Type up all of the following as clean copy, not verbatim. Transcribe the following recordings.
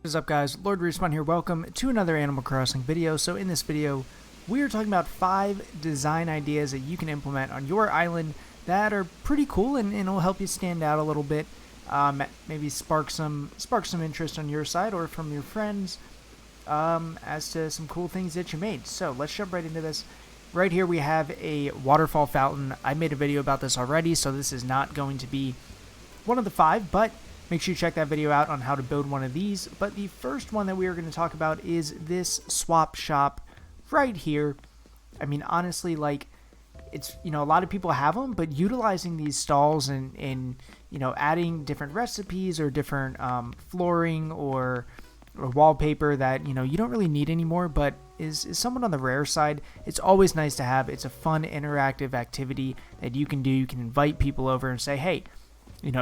What is up, guys? LordRespawn here. Welcome to another Animal Crossing video. So in this video, we are talking about 5 design ideas that you can implement on your island that are pretty cool and will help you stand out a little bit. Maybe spark some interest on your side or from your friends as to some cool things that you made. So let's jump right into this. Right here we have a waterfall fountain. I made a video about this already, so this is not going to be one of the 5, but make sure you check that video out on how to build one of these. But the first one that we are going to talk about is this swap shop right here. I mean, honestly, like, it's, a lot of people have them, but utilizing these stalls and adding different recipes or different flooring or wallpaper that, you don't really need anymore, but is somewhat on the rare side. It's always nice to have. It's a fun, interactive activity that you can do. You can invite people over and say, hey,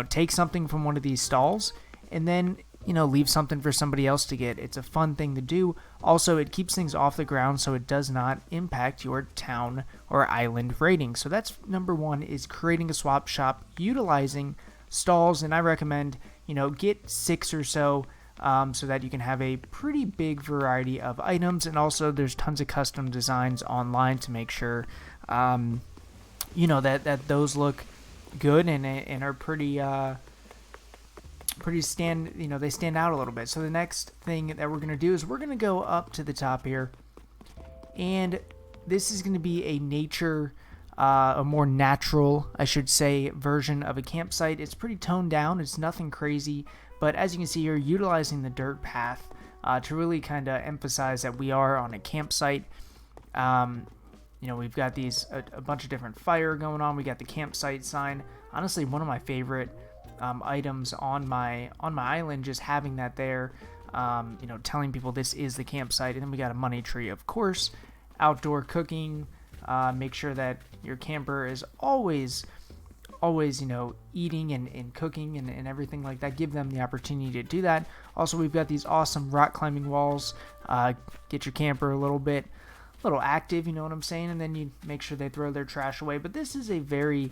take something from one of these stalls and then, leave something for somebody else to get. It's a fun thing to do. Also, it keeps things off the ground so it does not impact your town or island rating. So that's number 1, is creating a swap shop utilizing stalls. And I recommend, get 6 or so that you can have a pretty big variety of items. And also there's tons of custom designs online to make sure, that those look good and are pretty they stand out a little bit. So the next thing that we're going to do is we're going to go up to the top here, and this is going to be a a more natural, I should say, version of a campsite. It's pretty toned down. It's nothing crazy, but as you can see here, utilizing the dirt path to really kind of emphasize that we are on a campsite. We've got a bunch of different fire going on. We got the campsite sign. Honestly, one of my favorite items on my island, just having that there, telling people this is the campsite. And then we got a money tree, of course. Outdoor cooking. Make sure that your camper is always eating and cooking and everything like that. Give them the opportunity to do that. Also, we've got these awesome rock climbing walls. Get your camper a little active, you know what I'm saying, and then you make sure they throw their trash away. But this is a very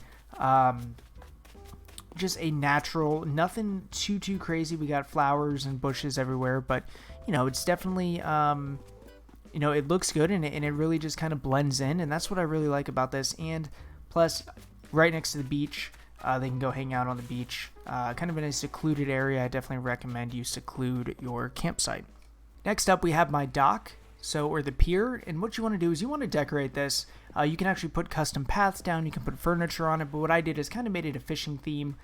just a natural, nothing too crazy. We got flowers and bushes everywhere, but it's definitely it looks good, and it really just kind of blends in, and that's what I really like about this. And plus, right next to the beach, they can go hang out on the beach, kind of in a secluded area. I definitely recommend you seclude your campsite. Next up, we have my dock. Or the pier, and what you want to do is you want to decorate this. You can actually put custom paths down, you can put furniture on it, but what I did is kind of made it a fishing theme,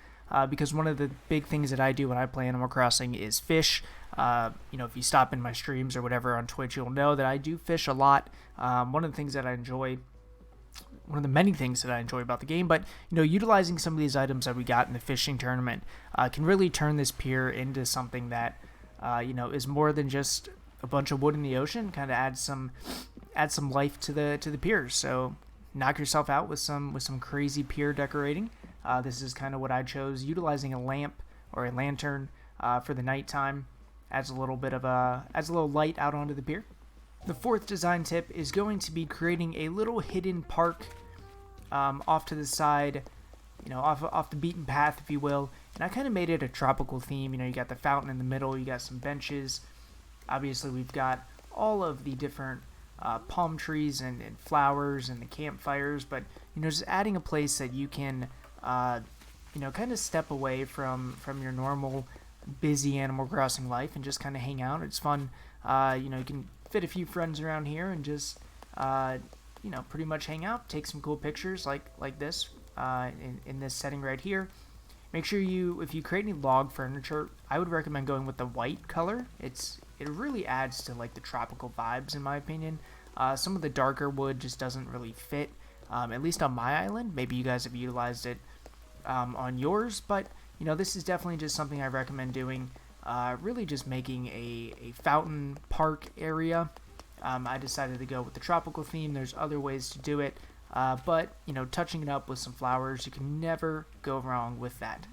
because one of the big things that I do when I play Animal Crossing is fish. If you stop in my streams or whatever on Twitch, you'll know that I do fish a lot. One of the many things that I enjoy about the game, but utilizing some of these items that we got in the fishing tournament can really turn this pier into something that is more than just a bunch of wood in the ocean. Kind of add some life to the pier. So knock yourself out with some crazy pier decorating. This is kind of what I chose, utilizing a lamp or a lantern for the nighttime. Adds a little light out onto the pier. The 4th design tip is going to be creating a little hidden park off to the side, off the beaten path, if you will. And I kind of made it a tropical theme. You got the fountain in the middle, you got some benches. Obviously, we've got all of the different palm trees and flowers and the campfires, but just adding a place that you can kind of step away from your normal busy Animal Crossing life and just kind of hang out. It's fun. You can fit a few friends around here and just pretty much hang out, take some cool pictures like this in this setting right here. Make sure if you create any log furniture, I would recommend going with the white color. It really adds to like the tropical vibes, in my opinion. Some of the darker wood just doesn't really fit, at least on my island. Maybe you guys have utilized it on yours, but this is definitely just something I recommend doing. Really just making a fountain park area. I decided to go with the tropical theme. There's other ways to do it, but touching it up with some flowers, you can never go wrong with that.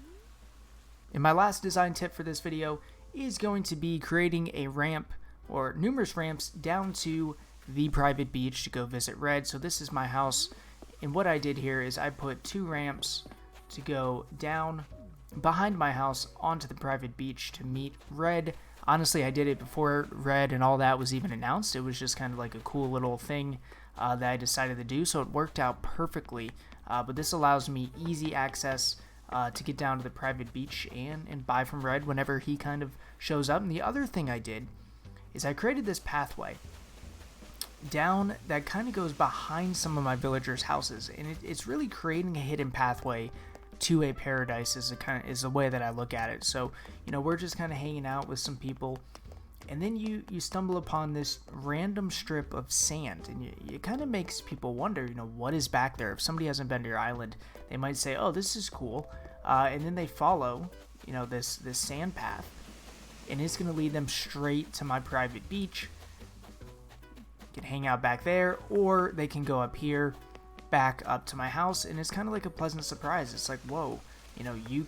And my last design tip for this video is going to be creating a ramp or numerous ramps down to the private beach to go visit Red. So this is my house, and what I did here is I put 2 ramps to go down behind my house onto the private beach to meet Red. Honestly, I did it before Red and all that was even announced. It was just kind of like a cool little thing that I decided to do, so it worked out perfectly. But this allows me easy access to get down to the private beach and buy from Red whenever he kind of shows up. And the other thing I did is I created this pathway down that kind of goes behind some of my villagers' houses, and it's really creating a hidden pathway to a paradise is the way that I look at it. So, you know, we're just kind of hanging out with some people, and then you stumble upon this random strip of sand, and it kind of makes people wonder, you know, what is back there. If somebody hasn't been to your island, they might say, oh, this is cool, and then they follow, you know, this sand path, and it's going to lead them straight to my private beach. Can hang out back there, or they can go up here back up to my house, and it's kind of like a pleasant surprise. It's like, whoa, you know, you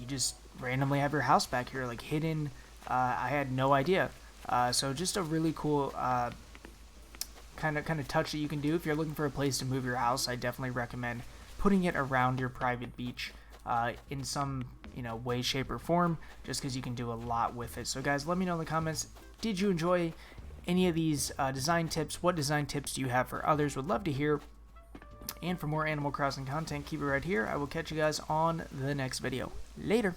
just randomly have your house back here, like hidden. I had no idea. So just a really cool kind of touch that you can do if you're looking for a place to move your house. I definitely recommend putting it around your private beach in some, you know, way, shape, or form, just because you can do a lot with it. So guys, let me know in the comments, did you enjoy any of these design tips? What design tips do you have for others? Would love to hear. And for more Animal Crossing content, keep it right here. I will catch you guys on the next video. Later.